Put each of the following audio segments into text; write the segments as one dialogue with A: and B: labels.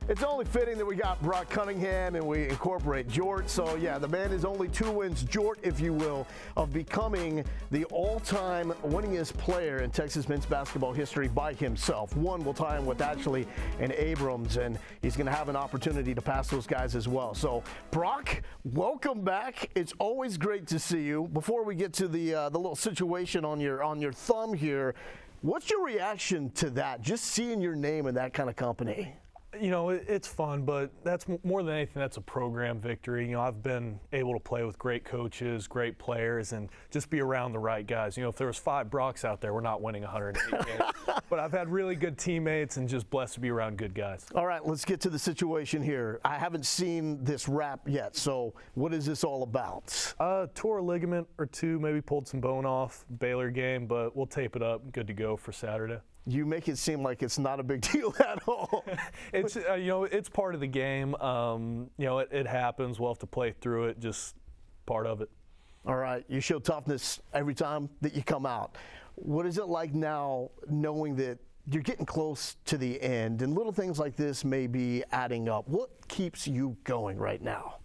A: It's only fitting that we got Brock Cunningham and we incorporate Jort. So, yeah, the man is only 2 wins, Jort, if you will, of becoming the all-time winningest player in Texas men's basketball history by himself. One will tie him with Ashley and Abrams, and he's going to have an opportunity to pass those guys as well. So, Brock, welcome back. It's always great to see you. Before we get to the little situation on your thumb here, what's your reaction to that, just seeing your name in that kind of company?
B: You know, it's fun, but that's more than anything, that's a program victory. You know, I've been able to play with great coaches, great players, and just be around the right guys. You know, if there was 5 Brocks out there, we're not winning 108 games. But I've had really good teammates and just blessed to be around good guys.
A: All right, let's get to the situation here. I haven't seen this wrap yet, so what is this all about?
B: Tore a ligament or 2, maybe pulled some bone off, Baylor game, but we'll tape it up, good to go for Saturday.
A: You make it seem like it's not a big deal at all.
B: It's you know, it's part of the game. You know, it happens. We'll have to play through it. Just part of it.
A: All right. You show toughness every time that you come out. What is it like now, knowing that you're getting close to the end, and little things like this may be adding up? What keeps you going right now?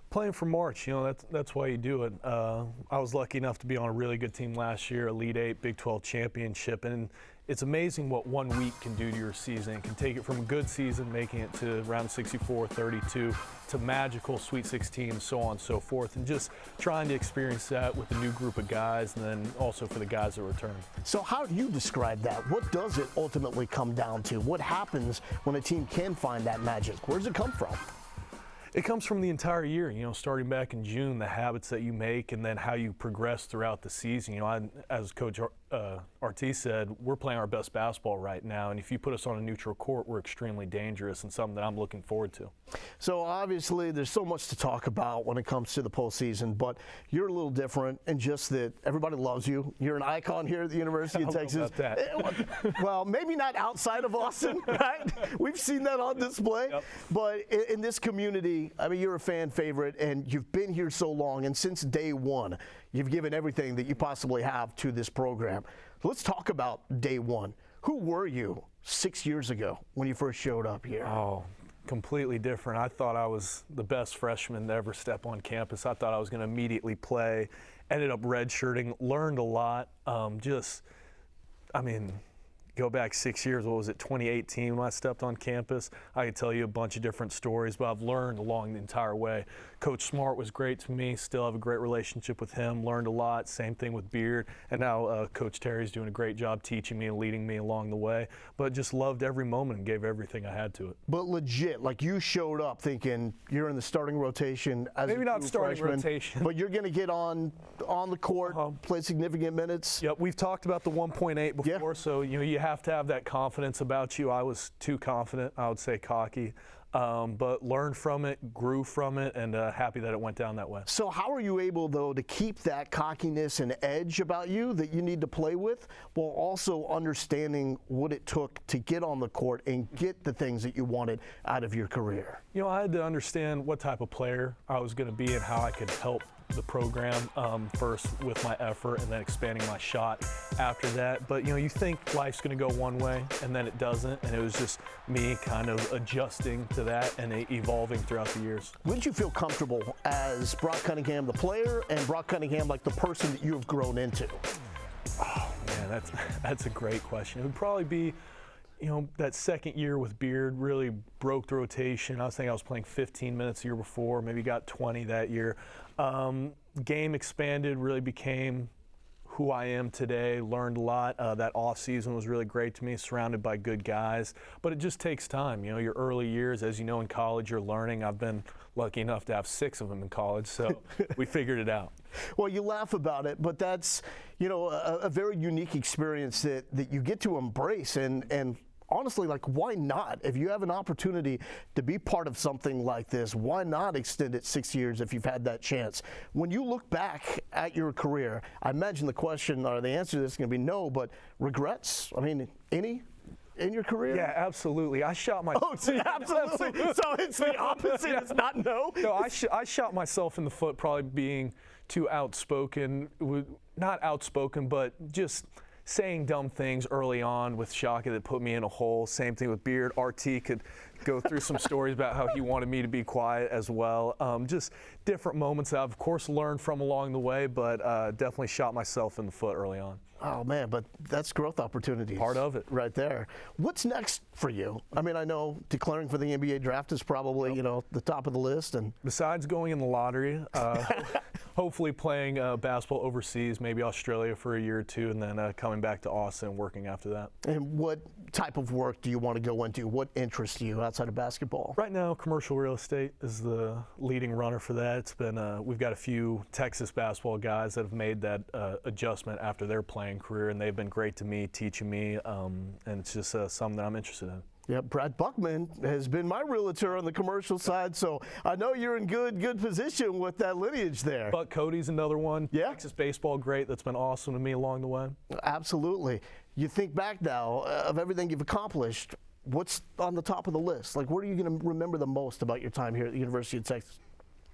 B: Playing for March, you know, that's why you do it. I was lucky enough to be on a really good team last year, Elite 8, Big 12 championship, and it's amazing what 1 week can do to your season. It can take it from a good season, making it to round 64, 32, to magical Sweet 16, so on and so forth, and just trying to experience that with a new group of guys, and then also for the guys that return.
A: So how do you describe that? What does it ultimately come down to? What happens when a team can find that magic? Where does it come from?
B: It comes from the entire year, you know, starting back in June, the habits that you make and then how you progress throughout the season. You know, as Coach Ortiz said, we're playing our best basketball right now, and if you put us on a neutral court, we're extremely dangerous and something that I'm looking forward to.
A: So obviously there's so much to talk about when it comes to the postseason, but you're a little different in just that everybody loves you. You're an icon here at the University of Texas.
B: About that.
A: Well, maybe not outside of Austin, right? We've seen that on display. Yep. But in this community, I mean, you're a fan favorite, and you've been here so long, and since day one, you've given everything that you possibly have to this program. Let's talk about day one. Who were you 6 years ago when you first showed up here?
B: Oh, completely different. I thought I was the best freshman to ever step on campus. I thought I was going to immediately play. Ended up redshirting, learned a lot. Go back 6 years, what was it, 2018 when I stepped on campus. I could tell you a bunch of different stories, but I've learned along the entire way. Coach Smart was great to me, still have a great relationship with him, learned a lot, same thing with Beard, and now Coach Terry's doing a great job teaching me and leading me along the way, but just loved every moment and gave everything I had to it.
A: But legit, like you showed up thinking you're in the starting rotation as
B: maybe
A: a
B: not starting
A: freshman,
B: rotation,
A: but you're going to get on the court, play significant minutes.
B: Yep, we've talked about the 1.8 before, so you know you have to have that confidence about you. I was too confident, I would say cocky, but learned from it, grew from it, and happy that it went down that way.
A: So how are you able, though, to keep that cockiness and edge about you that you need to play with, while also understanding what it took to get on the court and get the things that you wanted out of your career?
B: You know, I had to understand what type of player I was going to be and how I could help the program first with my effort and then expanding my shot after that. But, you know, you think life's going to go one way and then it doesn't, and it was just me kind of adjusting to that and evolving throughout the years.
A: When did you feel comfortable as Brock Cunningham, the player, and Brock Cunningham, like the person that you have grown into?
B: Oh, man, that's a great question. It would probably be, you know, that second year with Beard really broke the rotation. I was playing 15 minutes the year before, maybe got 20 that year. Game expanded, really became who I am today, learned a lot. That off season was really great to me, surrounded by good guys, but it just takes time. You know, your early years, as you know, in college, you're learning. I've been lucky enough to have 6 of them in college, so we figured it out.
A: Well, you laugh about it, but that's, you know, a very unique experience that you get to embrace, and honestly, like, why not? If you have an opportunity to be part of something like this, why not extend it 6 years if you've had that chance? When you look back at your career, I imagine the question or the answer to this is going to be no, but regrets? I mean, any in your career?
B: Yeah, absolutely. I shot myself.
A: Oh, so absolutely. So it's the opposite. Yeah. It's not no.
B: No, I shot myself in the foot probably being too outspoken. Not outspoken, but just saying dumb things early on with Shaka that put me in a hole. Same thing with Beard. RT could go through some stories about how he wanted me to be quiet as well. Just different moments that I've, of course, learned from along the way, but definitely shot myself in the foot early on.
A: Oh, man, but that's growth opportunities.
B: Part of it.
A: Right there. What's next for you? I mean, I know declaring for the NBA draft is probably, you know, the top of the list. And
B: besides going in the lottery, hopefully playing basketball overseas, maybe Australia for a year or two, and then coming back to Austin and working after that.
A: And what type of work do you want to go into? What interests you outside of basketball?
B: Right now, commercial real estate is the leading runner for that. It's been we've got a few Texas basketball guys that have made that adjustment after their playing career, and they've been great to me, teaching me, and it's just something that I'm interested in.
A: Yeah, Brad Buckman has been my realtor on the commercial side, so I know you're in good position with that lineage there.
B: Buck Cody's another one.
A: Yeah.
B: Texas baseball great. That's been awesome to me along the way.
A: Absolutely. You think back now of everything you've accomplished, what's on the top of the list? Like, what are you going to remember the most about your time here at the University of Texas?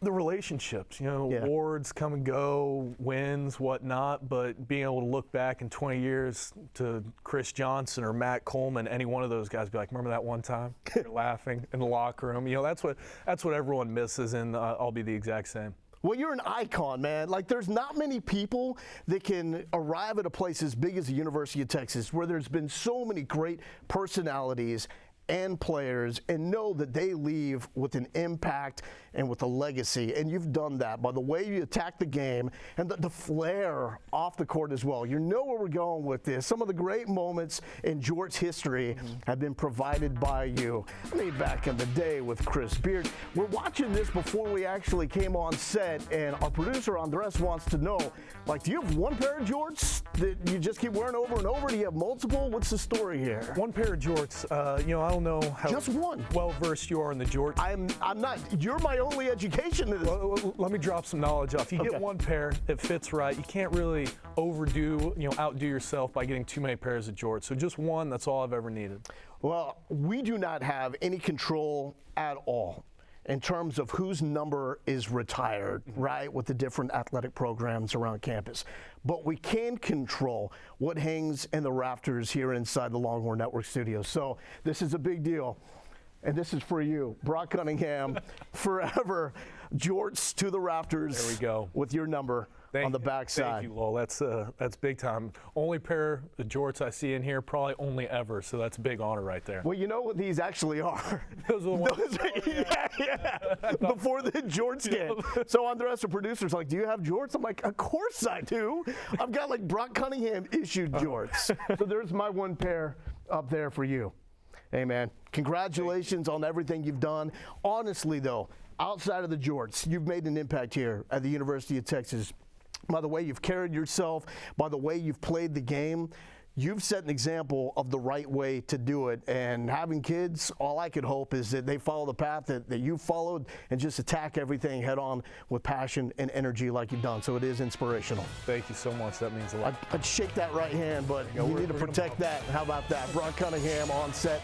B: The relationships, you know, awards come and go, wins, whatnot, but being able to look back in 20 years to Chris Johnson or Matt Coleman, any one of those guys, be like, remember that one time? You're laughing in the locker room. You know, that's what everyone misses, and I'll be the exact same.
A: Well, you're an icon, man. Like, there's not many people that can arrive at a place as big as the University of Texas where there's been so many great personalities and players, and know that they leave with an impact and with a legacy. And you've done that by the way you attack the game and the flair off the court as well. You know where we're going with this. Some of the great moments in Jort's history have been provided by you. I mean, back in the day with Chris Beard. We're watching this before we actually came on set, and our producer Andres wants to know, like, do you have one pair of jorts that you just keep wearing over and over? Do you have multiple? What's the story here?
B: One pair of jorts. You know, I don't know how
A: just one
B: well versed you are in the jorts.
A: I'm not. You're my only education in this.
B: Well, let me drop some knowledge off. You get one pair that fits right. You can't really outdo yourself by getting too many pairs of jorts. So just one, that's all I've ever needed.
A: Well, we do not have any control at all in terms of whose number is retired, right, with the different athletic programs around campus. But we can control what hangs in the rafters here inside the Longhorn Network studios. So this is a big deal. And this is for you, Brock Cunningham, forever jorts to the rafters.
B: There we go.
A: With your number on the backside.
B: Thank you, Lowell. That's big time. Only pair of jorts I see in here, probably only ever. So that's a big honor right there.
A: Well, you know what these actually are.
B: Those are the ones.
A: Yeah. Before the jorts game. So Andres, the producer's like, do you have jorts? I'm like, of course I do. I've got like Brock Cunningham issued jorts. So there's my one pair up there for you. Hey, man, congratulations on everything you've done. Honestly, though, outside of the jorts, you've made an impact here at the University of Texas. By the way you've carried yourself, by the way you've played the game, you've set an example of the right way to do it. And having kids, all I could hope is that they follow the path that you followed and just attack everything head on with passion and energy like you've done. So it is inspirational.
B: Thank you so much. That means a lot.
A: I'd shake that right hand, but you need to protect that. How about that? Brock Cunningham on set.